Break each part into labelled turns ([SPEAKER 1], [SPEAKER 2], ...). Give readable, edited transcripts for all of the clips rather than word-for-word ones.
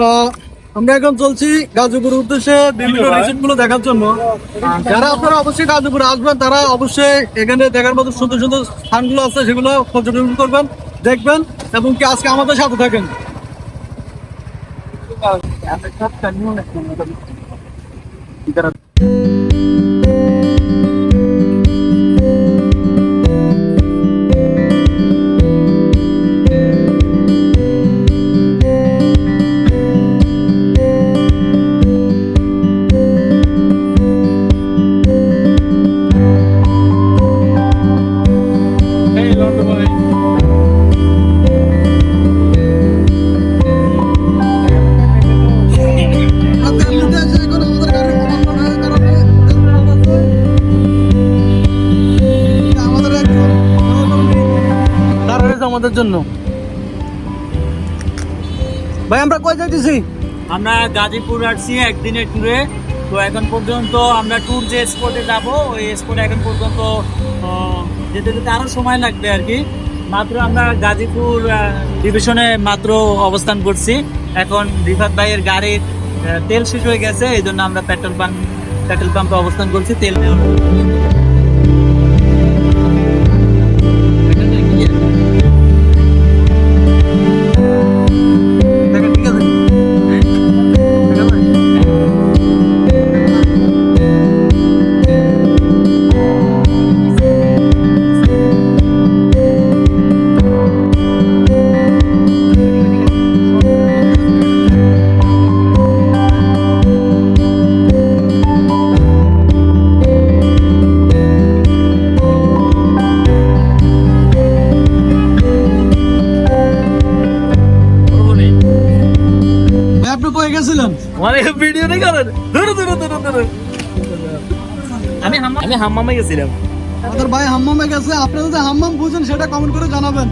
[SPEAKER 1] আহ, আমরা এখন চলছি গাজীপুরের উদ্দেশ্যে বিভিন্ন রিসোর্ট গুলো দেখার জন্য। যারা আপনারা অবশ্যই গাজীপুরে আসবেন তারা অবশ্যই এখানে দেখার মতো সুন্দর সুন্দর স্থানগুলো আছে সেগুলো পর্যবেক্ষণ করবেন, দেখবেন এবং কি আজকে আমাদের সাথে থাকেন। আমাদের জন্য ভাই আমরা কই যাইতেছি?
[SPEAKER 2] আমরা গাজীপুর আসছি একদিনের ট্যুরে। তো এখন পর্যন্ত আমরা ট্যুর যে স্পটে যাব ওই স্পটে এখন পর্যন্ত যেতে যেতে আরো সময় লাগবে আর কি। মাত্র আমরা গাজীপুর ডিভিশনে মাত্র অবস্থান করছি। এখন রিফাত ভাইয়ের গাড়ির তেল শেষ হয়ে গেছে, এই জন্য আমরা পেট্রোল পাম্পে অবস্থান করছি তেল নেওয়ার। আমি হাম্মামে গেছিলাম।
[SPEAKER 1] আমাদের ভাই হাম্মামে গেছে। আপনারা যদি হাম্মাম বুঝেন সেটা কমেন্ট করে জানাবেন।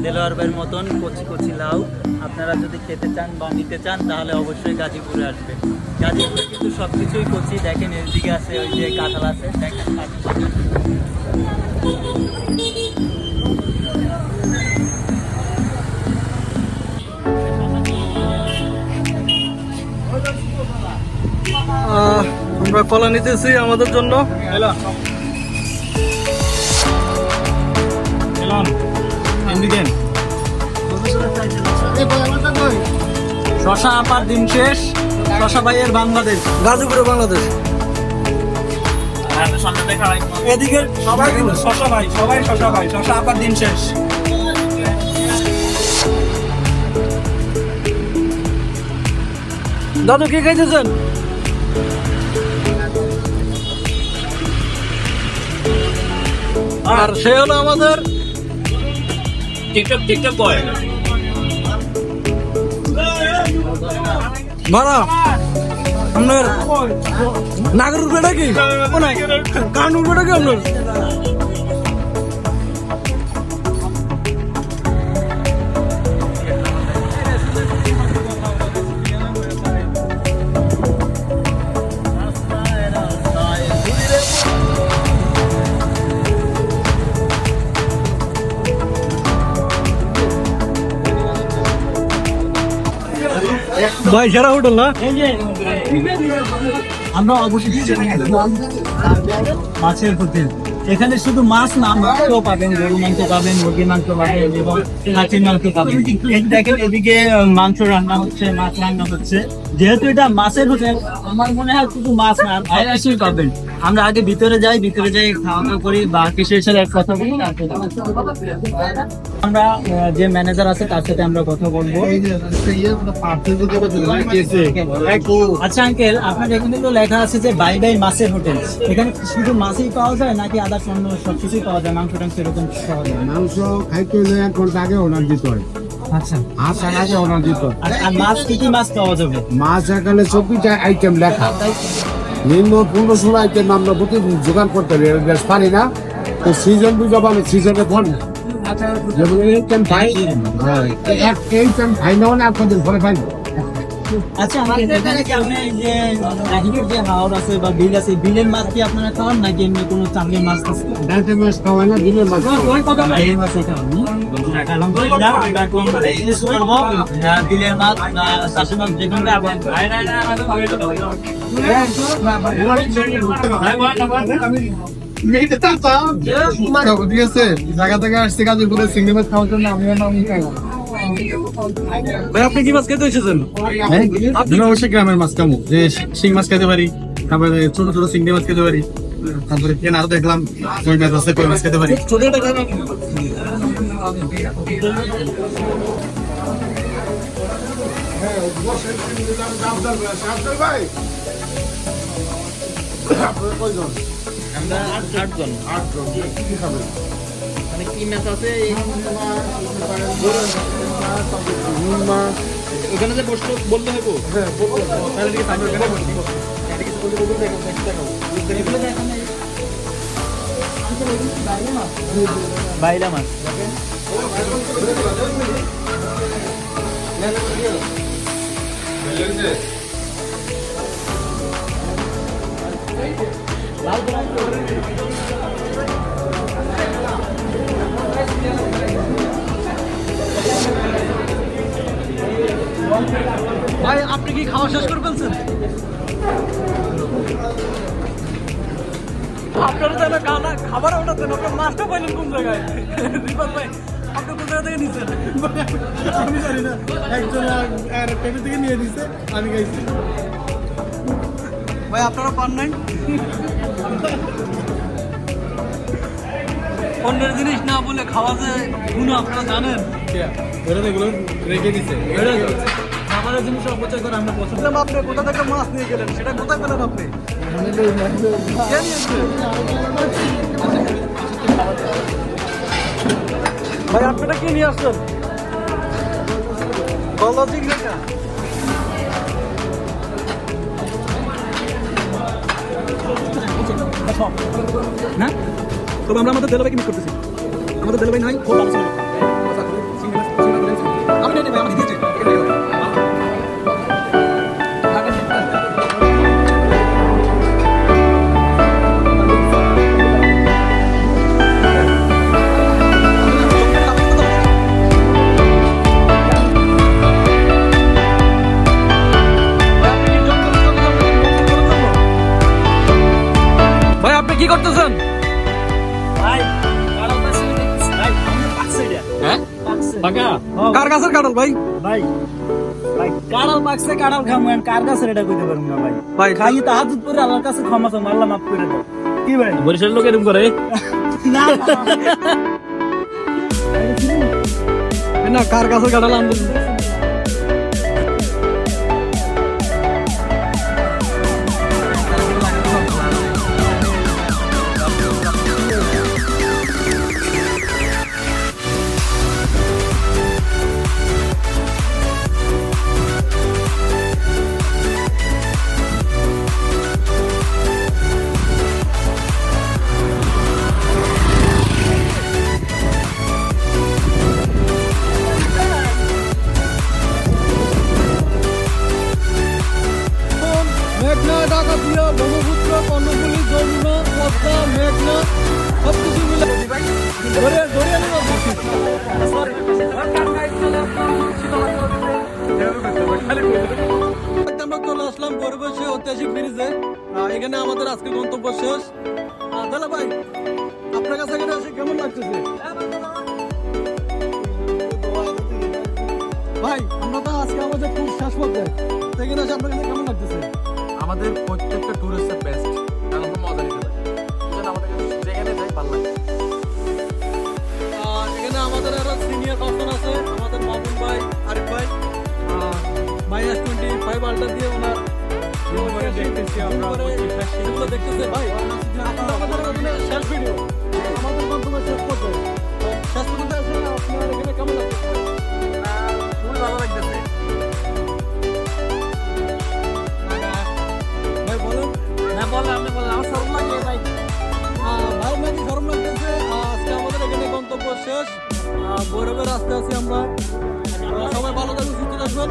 [SPEAKER 2] দেলোয়ারের মতন কচি কচি লাউ আপনারা যদি খেতে চান বা নিতে চান তাহলে অবশ্যই গাজীপুরে আসবেন। গাজীপুরে কিন্তু সব কিছুই কচি। দেখেন এদিকে আছে ওই যে কাঁঠাল আছে, দেখেন
[SPEAKER 1] আমরা কলা নিতেছি আমাদের জন্য।
[SPEAKER 2] শশা আপার দিন শেষ, শশা ভাইয়ের বাংলাদেশ,
[SPEAKER 1] গাজীপুরে বাংলাদেশ।
[SPEAKER 2] এদিকে
[SPEAKER 3] সবাই কিন্তু শশা ভাই, সবাই শশা ভাই, শশা আবার দিন শেষ।
[SPEAKER 1] দাদু কি খাইতেছেন? আর সে হলো আমাদের
[SPEAKER 2] টিকটক বয়।
[SPEAKER 1] মারা আপনার নাগর বেটা কি কানুর বেটা কি আপনার? ভাই সেরা হোটেল না?
[SPEAKER 2] আমরা অবশ্যই মাছের হোটেল। এখানে শুধু মাছ না, মাংসও পাবেন, গরু মাংস পাবেন, মুরগির মাংস পাবেন এবং খাসির মাংস পাবেন। এই দেখেন এদিকে মাংস রান্না হচ্ছে, মাছ রান্না হচ্ছে। যেহেতু এটা মাছের হোটেল, আমার মনে হয় শুধু মাছ না, আইসই পাবেন। আমরা আগে ভিতরে যাই খাওয়া দাওয়া করি বা কিসের সাথে এক কথা বলি, আমরা যে ম্যানেজার আছে তার সাথে আমরা কথা বলবো। আচ্ছা আঙ্কেল, আপনার এখানে তো লেখা আছে যে বাই বাই মাছের হোটেল। এখানে শুধু মাছই পাওয়া যায় নাকি আদার্স অন্য সবকিছুই পাওয়া যায়? মাংস টাংস এরকম পাওয়া যায়?
[SPEAKER 4] মাংস খাইতে হলে 1 ঘন্টা আগে অর্ডার দিতে হয়।
[SPEAKER 2] আচ্ছা,
[SPEAKER 4] আসার আগে অর্ডার দিতে হয়।
[SPEAKER 2] আর মাছ কি কি মাছ পাওয়া যাবে?
[SPEAKER 4] মাছ এখানে 24টা আইটেম লেখা, নিম্ন 15-16 আইটেম আমরা প্রতিদিন জোগাড় করতে পারি না। তো সিজন বুঝা পাবে, সিজনে ফোন যেমন এইটেম পাই, এইটেম পাই না হলে আপনাদের ঘরে পাই।
[SPEAKER 2] আচ্ছা, এখানে কি আপনি যে রাহিকের যে হাওর আছে বা বিল আছে, বিলের মাছ কি আপনারা খাওয়ান নাকি এমনি কোনো চাকরির মাছ আছে?
[SPEAKER 4] ডালতে মাছ খাওয়ায় না, দিনের মাছ
[SPEAKER 2] এই মাছই খাওয়ান। আলহামদুলিল্লাহ, আমরা এখন জিজ্ঞেস করবো বিলের মাছ না চাষি মাছ যে কোনটা আবার।
[SPEAKER 1] ঠিক আছে, জায়গা থেকে আসছে গাজীপুরে চিংড়ি মাছ খাওয়ার জন্য। আমি ভাই আপনি কি মাছ খেতে এসেছেন?
[SPEAKER 5] আমি অবশ্যই গ্রামের মাছ খাবো, যে শিং মাছ খেতে পারি, তারপরে ছোট ছোট চিংড়ি মাছ খেতে পারি, তারপরে কেন আরো দেখলাম কই মাছ আছে, কই মাছ খেতে পারি।
[SPEAKER 1] ছোটটা খান।
[SPEAKER 3] ওখানে যে বসতে বলতে হবে।
[SPEAKER 2] বাইলা মাছ।
[SPEAKER 1] ভাই আপনি কি খাওয়া শেষ করে ফেলছেন? আপনারা তাহলে খাবার অর্ডার দেন, আপনার মাছটা পাইলেন কোন জায়গায়? রিফাত ভাই আপনি কোন জায়গা থেকে নিচ্ছেন?
[SPEAKER 5] আমি জানি না, একজন টেবিল থেকে নিয়ে দিছে, আমি খাইছি।
[SPEAKER 1] ভাই আপনারা পান নাই? অন্যের জিনিস না বলে খাওয়া যে গুণ আপনারা জানেন।
[SPEAKER 5] ওরা তো এগুলো রেখে দিছে।
[SPEAKER 2] খাবারের জিনিস অপচয় করে আমরা পছন্দ।
[SPEAKER 1] বললাম আপনি কোথা থেকে মাছ নিয়ে গেলেন, সেটা কোথায় পেলেন আপনি? কে নিয়েছে? ভাই আপনারা কি নিয়ে আসছেন? গলদা চিংড়িটা
[SPEAKER 2] না,
[SPEAKER 1] তবে আমরা আমাদের দেলভাইকে মিস করতেছি। আমাদের দেলভাই নাই, খুব ভালো ছিল। আমি নেই ভাই, আমি দিয়েছি। ভাই আপনি কি করতেছেন?
[SPEAKER 2] ভাই কারো কাছে ভাই আমরা পাকছে এটা।
[SPEAKER 1] হ্যাঁ
[SPEAKER 2] পাকছে।
[SPEAKER 1] বাগা কার গাছের কাঁঠাল ভাই?
[SPEAKER 2] ভাই ভাই কাড়াল পাকছে, কাড়াল খামু, কার কাছে এটা কইতে পারবো না ভাই।
[SPEAKER 1] ভাই
[SPEAKER 2] খাই তাহাজুদ করে আল্লাহর কাছে ক্ষমা চাও, আল্লাহ মাফ করে দাও।
[SPEAKER 1] কি ভাই
[SPEAKER 2] বরিশাল লোক এরকম করে
[SPEAKER 1] না কার কাছে কাটালাম মেঘনা, ডাকাতিয়া, ব্রহ্মপুত্র, কর্ণফুলী, যমুনা, পদ্মা, মেঘনা সব কিছু মিলে ধরে নেব। আমরা চলে আসলাম পরিবেশে ঐতিহাসিক ব্রিজে। এখানে আমাদের আজকে গন্তব্য শেষ। দাদা ভাই আপনার কাছে এখানে এসে কেমন লাগতেছে? ভাই আমরা তো আজকে আমাদের ট্যুর শেষ পর্যায়ে, এখানে এসে আপনার কাছে কেমন লাগতেছে?
[SPEAKER 5] আমাদের প্রত্যেকটা ট্যুরিস্টের বেস্ট, কারণ আমরা মজা নিতে পারি। এজন্য আমাদের কাছে যেখানে যাই ভালো লাগে।
[SPEAKER 1] এখানে আমাদের আরো সিনিয়র পার্সন আছে, আমাদের মামুন ভাই, আরিফ ভাই, -25 আল্ট্রা দিয়ে ওনার দেখতেছি আমরা এগুলো দেখতেছে। ভাই আমাদের এখানে শেষ ভিডিও, আমাদের গন্তব্য শেষ করতে শেষ পর্যন্ত এসে আপনার এখানে কেমন লাগছে?
[SPEAKER 5] খুবই ভালো লাগতেছে।
[SPEAKER 1] ভাই বলেন।
[SPEAKER 2] না বলে আপনি বলেন, আমার শরম লাগে ভাই।
[SPEAKER 1] ভাই নাকি গরম লাগতেছে। আজকে আমাদের এখানে গন্তব্য শেষ। ভৈরবের রাস্তায় আছি আমরা। সবাই ভালো থাকবেন, সুস্থ থাকবেন।